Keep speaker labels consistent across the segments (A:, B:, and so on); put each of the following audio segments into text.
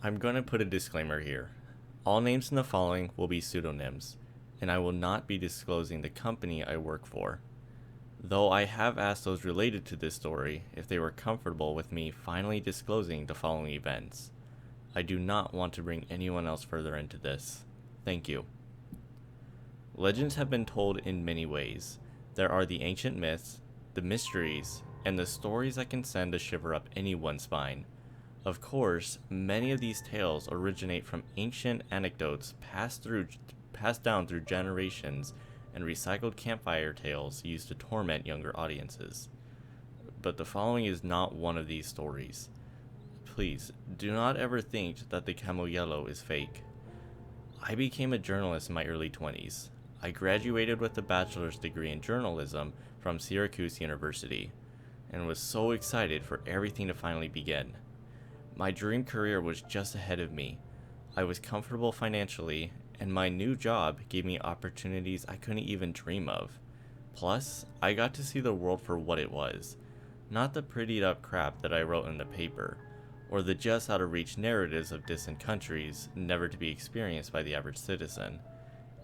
A: I'm going to put a disclaimer here. All names in the following will be pseudonyms, and I will not be disclosing the company I work for. Though I have asked those related to this story if they were comfortable with me finally disclosing the following events. I do not want to bring anyone else further into this. Thank you. Legends have been told in many ways. There are the ancient myths, the mysteries, and the stories that can send a shiver up anyone's spine. Of course, many of these tales originate from ancient anecdotes passed down through generations and recycled campfire tales used to torment younger audiences. But the following is not one of these stories. Please, do not ever think that the Camel Yellow is fake. I became a journalist in my early 20s. I graduated with a bachelor's degree in journalism from Syracuse University, and was so excited for everything to finally begin. My dream career was just ahead of me. I was comfortable financially, and my new job gave me opportunities I couldn't even dream of. Plus, I got to see the world for what it was, not the prettied up crap that I wrote in the paper, or the just out of reach narratives of distant countries never to be experienced by the average citizen.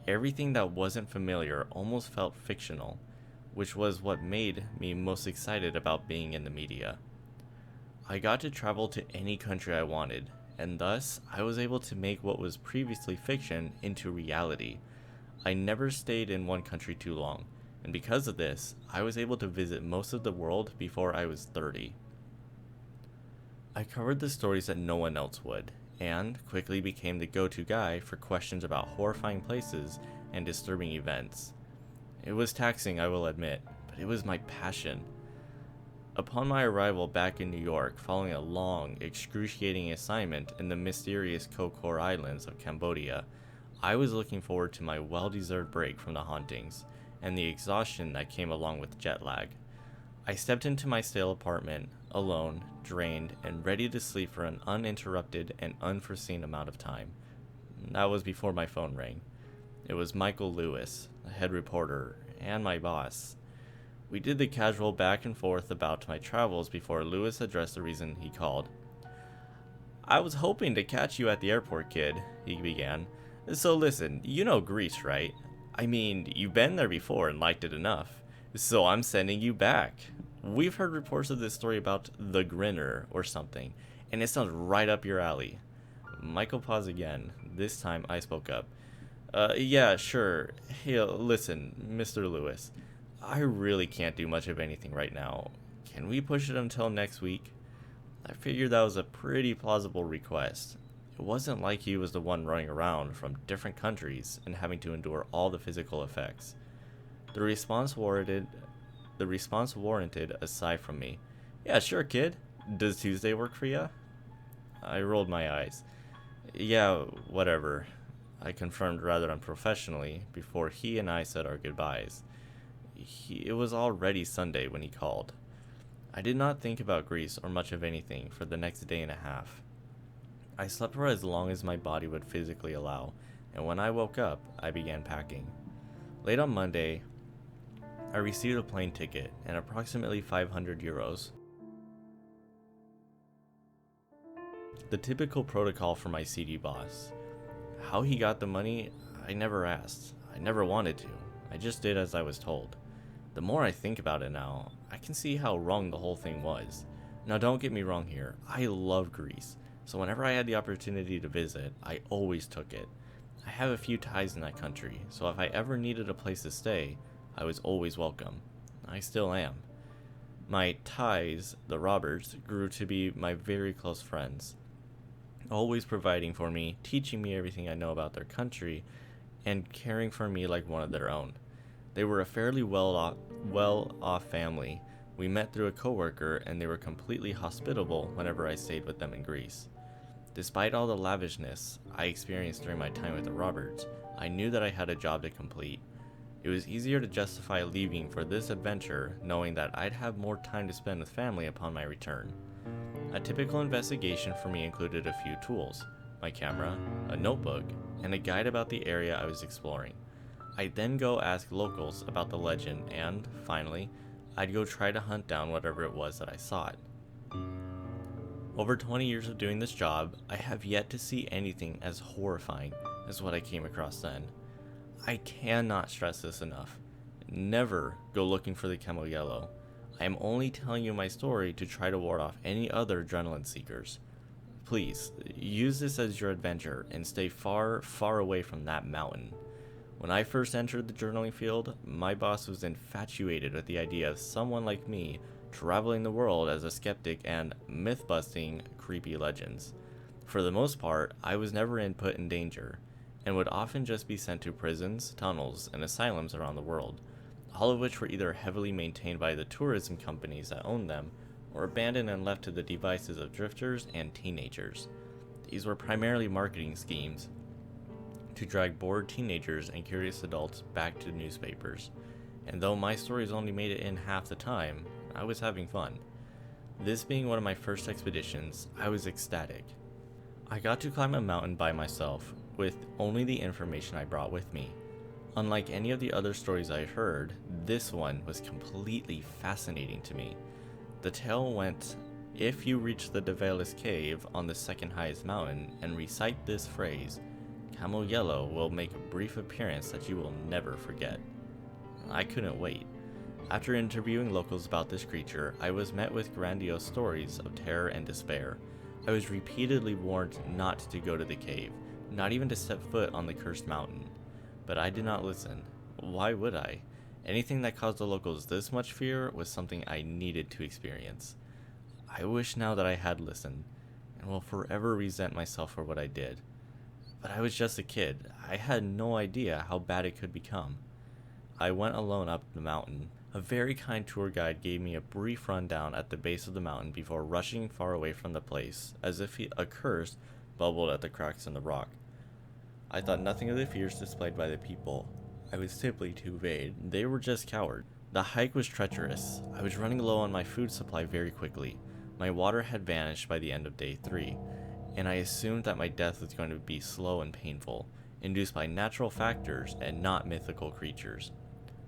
A: Everything that wasn't familiar almost felt fictional, which was what made me most excited about being in the media. I got to travel to any country I wanted, and thus I was able to make what was previously fiction into reality. I never stayed in one country too long, and because of this, I was able to visit most of the world before I was 30. I covered the stories that no one else would, and quickly became the go-to guy for questions about horrifying places and disturbing events. It was taxing, I will admit, but it was my passion. Upon my arrival back in New York, following a long, excruciating assignment in the mysterious Kokor Islands of Cambodia, I was looking forward to my well-deserved break from the hauntings, and the exhaustion that came along with jet lag. I stepped into my stale apartment, alone, drained, and ready to sleep for an uninterrupted and unforeseen amount of time. That was before my phone rang. It was Michael Lewis, the head reporter, and my boss. We did the casual back and forth about my travels before Lewis addressed the reason he called. "I was hoping to catch you at the airport, kid," he began. "So listen, you know Greece, right? I mean, you've been there before and liked it enough. So I'm sending you back. We've heard reports of this story about the Grinner or something, and it sounds right up your alley." Michael paused again. This time I spoke up. Yeah, sure. Hey, listen, Mr. Lewis. I really can't do much of anything right now. Can we push it until next week?" I figured that was a pretty plausible request. It wasn't like he was the one running around from different countries and having to endure all the physical effects. The response warranted a sigh from me. "Yeah, sure, kid. Does Tuesday work for ya?" I rolled my eyes. "Yeah, whatever," I confirmed rather unprofessionally before he and I said our goodbyes. It was already Sunday when he called. I did not think about Greece or much of anything for the next day and a half. I slept for as long as my body would physically allow, and when I woke up, I began packing. Late on Monday, I received a plane ticket and approximately 500 euros. The typical protocol for my seedy boss. How he got the money, I never asked. I never wanted to. I just did as I was told. The more I think about it now, I can see how wrong the whole thing was. Now don't get me wrong here, I love Greece, so whenever I had the opportunity to visit, I always took it. I have a few ties in that country, so if I ever needed a place to stay, I was always welcome. I still am. My ties, the Roberts, grew to be my very close friends, always providing for me, teaching me everything I know about their country, and caring for me like one of their own. They were a fairly well-off family. We met through a coworker, and they were completely hospitable whenever I stayed with them in Greece. Despite all the lavishness I experienced during my time with the Roberts, I knew that I had a job to complete. It was easier to justify leaving for this adventure knowing that I'd have more time to spend with family upon my return. A typical investigation for me included a few tools: my camera, a notebook, and a guide about the area I was exploring. I'd then go ask locals about the legend, and, finally, I'd go try to hunt down whatever it was that I sought. Over 20 years of doing this job, I have yet to see anything as horrifying as what I came across then. I cannot stress this enough. Never go looking for the camel yellow. I am only telling you my story to try to ward off any other adrenaline seekers. Please, use this as your adventure and stay far, far away from that mountain. When I first entered the journaling field, my boss was infatuated with the idea of someone like me traveling the world as a skeptic and myth-busting creepy legends. For the most part, I was never put in danger, and would often just be sent to prisons, tunnels, and asylums around the world, all of which were either heavily maintained by the tourism companies that owned them, or abandoned and left to the devices of drifters and teenagers. These were primarily marketing schemes to drag bored teenagers and curious adults back to newspapers, and though my stories only made it in half the time, I was having fun. This being one of my first expeditions, I was ecstatic. I got to climb a mountain by myself, with only the information I brought with me. Unlike any of the other stories I heard, this one was completely fascinating to me. The tale went, if you reach the Develis cave on the second highest mountain and recite this phrase, Camel Yellow will make a brief appearance that you will never forget. I couldn't wait. After interviewing locals about this creature, I was met with grandiose stories of terror and despair. I was repeatedly warned not to go to the cave, not even to step foot on the cursed mountain. But I did not listen. Why would I? Anything that caused the locals this much fear was something I needed to experience. I wish now that I had listened, and will forever resent myself for what I did. But I was just a kid. I had no idea how bad it could become. I went alone up the mountain. A very kind tour guide gave me a brief rundown at the base of the mountain before rushing far away from the place, as if a curse bubbled at the cracks in the rock. I thought nothing of the fears displayed by the people. I was simply too vague. They were just cowards. The hike was treacherous. I was running low on my food supply very quickly. My water had vanished by the end of day 3, and I assumed that my death was going to be slow and painful, induced by natural factors and not mythical creatures.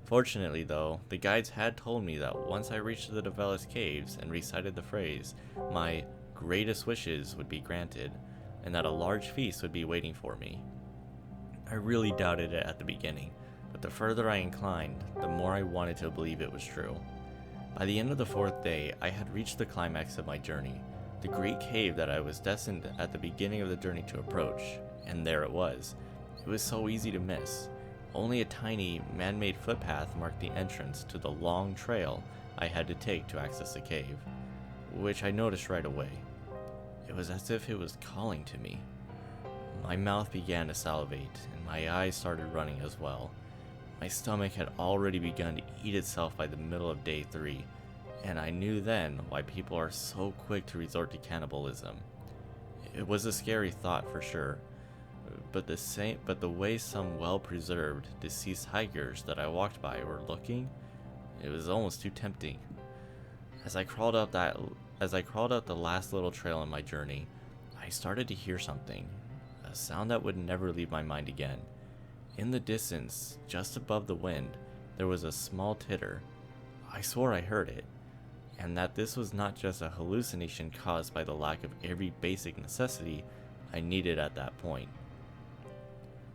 A: Fortunately though, the guides had told me that once I reached the Develis caves and recited the phrase, my greatest wishes would be granted, and that a large feast would be waiting for me. I really doubted it at the beginning, but the further I inclined, the more I wanted to believe it was true. By the end of the 4th day, I had reached the climax of my journey, the great cave that I was destined at the beginning of the journey to approach, and there it was. It was so easy to miss. Only a tiny, man-made footpath marked the entrance to the long trail I had to take to access the cave, which I noticed right away. It was as if it was calling to me. My mouth began to salivate, and my eyes started running as well. My stomach had already begun to eat itself by the middle of day 3, and I knew then why people are so quick to resort to cannibalism. It was a scary thought for sure, but the way some well-preserved, deceased hikers that I walked by were looking, it was almost too tempting. As I crawled up the last little trail in my journey, I started to hear something, a sound that would never leave my mind again. In the distance, just above the wind, there was a small titter. I swore I heard it, and that this was not just a hallucination caused by the lack of every basic necessity I needed at that point.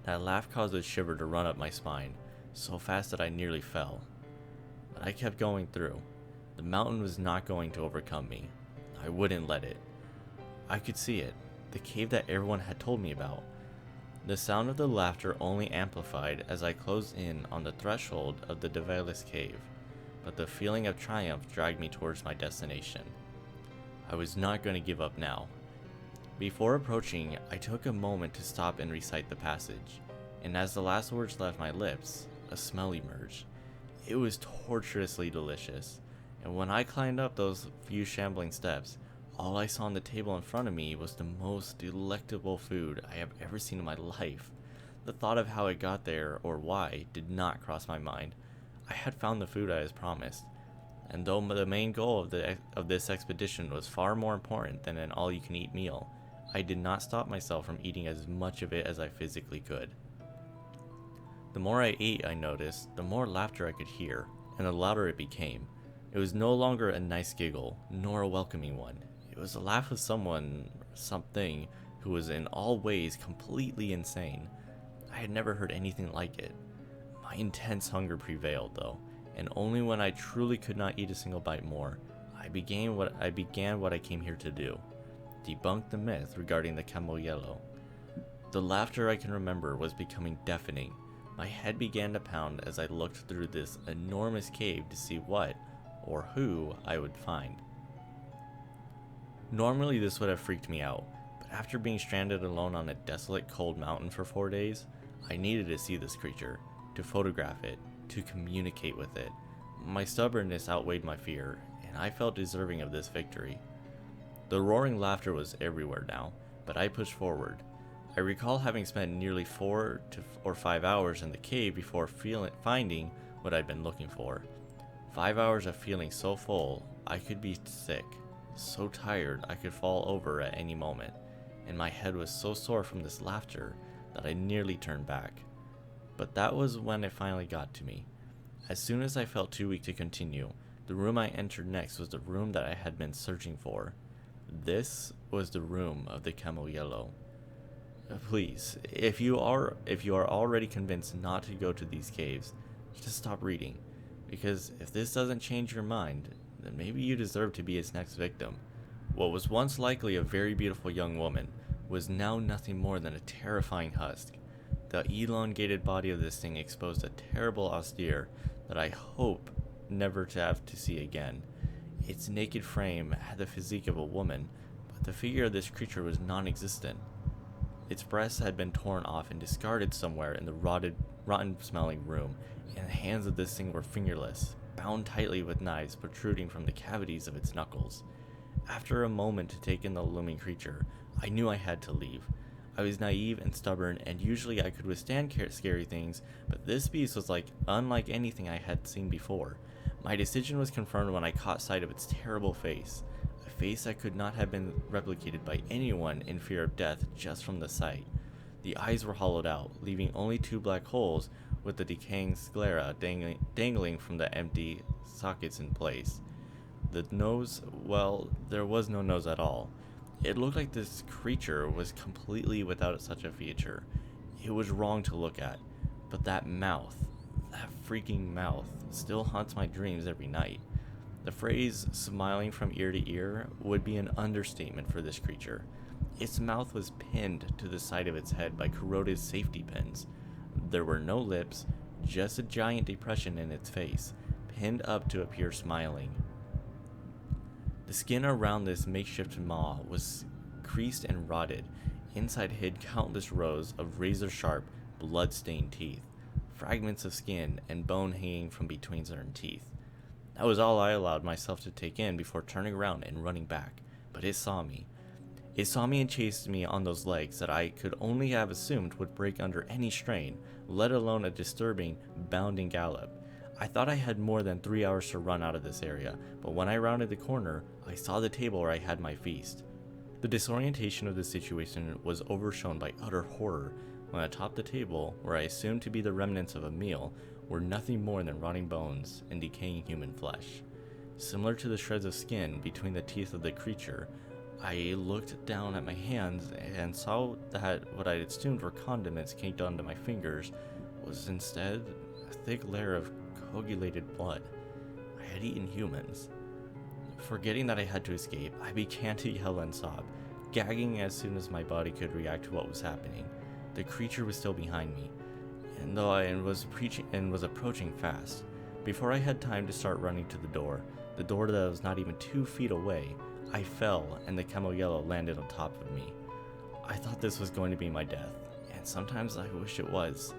A: That laugh caused a shiver to run up my spine, so fast that I nearly fell. But I kept going through. The mountain was not going to overcome me. I wouldn't let it. I could see it, the cave that everyone had told me about. The sound of the laughter only amplified as I closed in on the threshold of the Develis cave, but the feeling of triumph dragged me towards my destination. I was not going to give up now. Before approaching, I took a moment to stop and recite the passage, and as the last words left my lips, a smell emerged. It was torturously delicious, and when I climbed up those few shambling steps, all I saw on the table in front of me was the most delectable food I have ever seen in my life. The thought of how it got there, or why, did not cross my mind. I had found the food I was promised, and though the main goal of this expedition was far more important than an all-you-can-eat meal, I did not stop myself from eating as much of it as I physically could. The more I ate, I noticed, the more laughter I could hear, and the louder it became. It was no longer a nice giggle, nor a welcoming one. It was the laugh of someone, something, who was in all ways completely insane. I had never heard anything like it. My intense hunger prevailed, though, and only when I truly could not eat a single bite more, I began what I came here to do: debunk the myth regarding the camel yellow. The laughter I can remember was becoming deafening. My head began to pound as I looked through this enormous cave to see what, or who, I would find. Normally this would have freaked me out, but after being stranded alone on a desolate cold mountain for 4 days, I needed to see this creature, to photograph it, to communicate with it. My stubbornness outweighed my fear, and I felt deserving of this victory. The roaring laughter was everywhere now, but I pushed forward. I recall having spent nearly 4 or 5 hours in the cave before finding what I'd been looking for. 5 hours of feeling so full I could be sick, so tired I could fall over at any moment, and my head was so sore from this laughter that I nearly turned back. But that was when it finally got to me. As soon as I felt too weak to continue, the room I entered next was the room that I had been searching for. This was the room of the camel yellow. Please, if you are already convinced not to go to these caves, just stop reading, because if this doesn't change your mind, then maybe you deserve to be its next victim. What was once likely a very beautiful young woman was now nothing more than a terrifying husk. The elongated body of this thing exposed a terrible austere that I hope never to have to see again. Its naked frame had the physique of a woman, but the figure of this creature was non-existent. Its breasts had been torn off and discarded somewhere in the rotten-smelling room, and the hands of this thing were fingerless, bound tightly with knives protruding from the cavities of its knuckles. After a moment to take in the looming creature, I knew I had to leave. I was naive and stubborn, and usually I could withstand scary things, but this beast was unlike anything I had seen before. My decision was confirmed when I caught sight of its terrible face. A face that could not have been replicated by anyone in fear of death just from the sight. The eyes were hollowed out, leaving only 2 black holes with the decaying sclera dangling from the empty sockets in place. The nose, well, there was no nose at all. It looked like this creature was completely without such a feature. It was wrong to look at, but that mouth, that freaking mouth, still haunts my dreams every night. The phrase smiling from ear to ear would be an understatement for this creature. Its mouth was pinned to the side of its head by corroded safety pins. There were no lips, just a giant depression in its face, pinned up to appear smiling. The skin around this makeshift maw was creased and rotted. Inside hid countless rows of razor-sharp, blood-stained teeth, fragments of skin and bone hanging from between certain teeth. That was all I allowed myself to take in before turning around and running back, but it saw me. It saw me and chased me on those legs that I could only have assumed would break under any strain, let alone a disturbing, bounding gallop. I thought I had more than 3 hours to run out of this area, but when I rounded the corner, I saw the table where I had my feast. The disorientation of the situation was overshone by utter horror when atop the table, where I assumed to be the remnants of a meal, were nothing more than rotting bones and decaying human flesh. Similar to the shreds of skin between the teeth of the creature, I looked down at my hands and saw that what I had assumed were condiments caked onto my fingers was instead a thick layer of coagulated blood. I had eaten humans. Forgetting that I had to escape, I began to yell and sob, gagging as soon as my body could react to what was happening. The creature was still behind me, and was approaching fast. Before I had time to start running to the door that was not even 2 feet away, I fell and the camel yellow landed on top of me. I thought this was going to be my death, and sometimes I wish it was.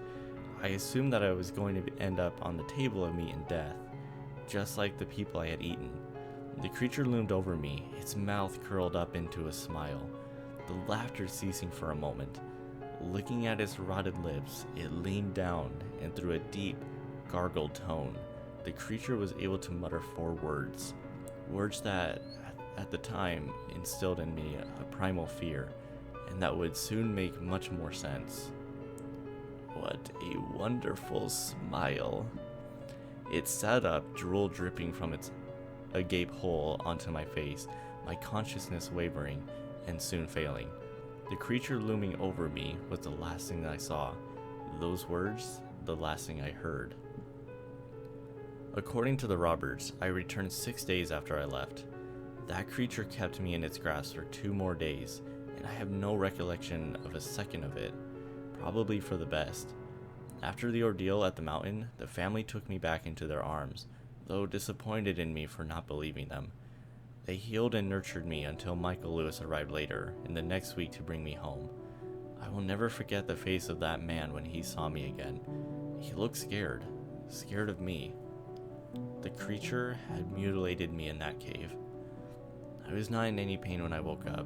A: I assumed that I was going to end up on the table of meat and death, just like the people I had eaten. The creature loomed over me, its mouth curled up into a smile, the laughter ceasing for a moment. Licking at its rotted lips, it leaned down, and through a deep, gargled tone, the creature was able to mutter 4 words. Words that, at the time, instilled in me a primal fear, and that would soon make much more sense. What a wonderful smile. It sat up, drool dripping from its agape hole onto my face, my consciousness wavering and soon failing. The creature looming over me was the last thing I saw. Those words, the last thing I heard. According to the Roberts, I returned 6 days after I left. That creature kept me in its grasp for 2 more days, and I have no recollection of a second of it, probably for the best. After the ordeal at the mountain, the family took me back into their arms, though disappointed in me for not believing them. They healed and nurtured me until Michael Lewis arrived later, in the next week to bring me home. I will never forget the face of that man when he saw me again. He looked scared of me. The creature had mutilated me in that cave. I was not in any pain when I woke up,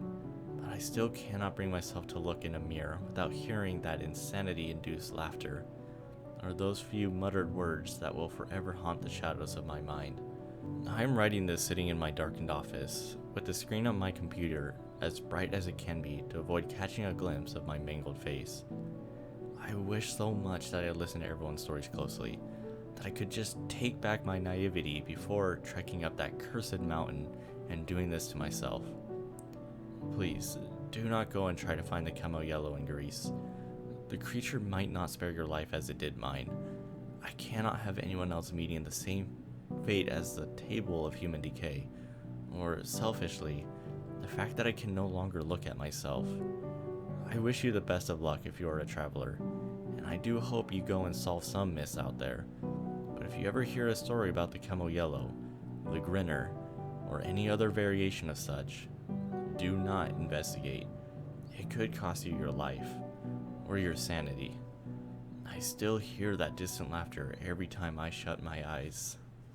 A: but I still cannot bring myself to look in a mirror without hearing that insanity-induced laughter, or those few muttered words that will forever haunt the shadows of my mind. I am writing this sitting in my darkened office, with the screen on my computer as bright as it can be to avoid catching a glimpse of my mangled face. I wish so much that I listened to everyone's stories closely, that I could just take back my naivety before trekking up that cursed mountain and doing this to myself. Please, do not go and try to find the Camo Yellow in Greece. The creature might not spare your life as it did mine. I cannot have anyone else meeting the same fate as the table of human decay, or selfishly, the fact that I can no longer look at myself. I wish you the best of luck if you are a traveler, and I do hope you go and solve some myths out there. But if you ever hear a story about the Camo Yellow, the Grinner, or any other variation of such, do not investigate. It could cost you your life, or your sanity. I still hear that distant laughter every time I shut my eyes.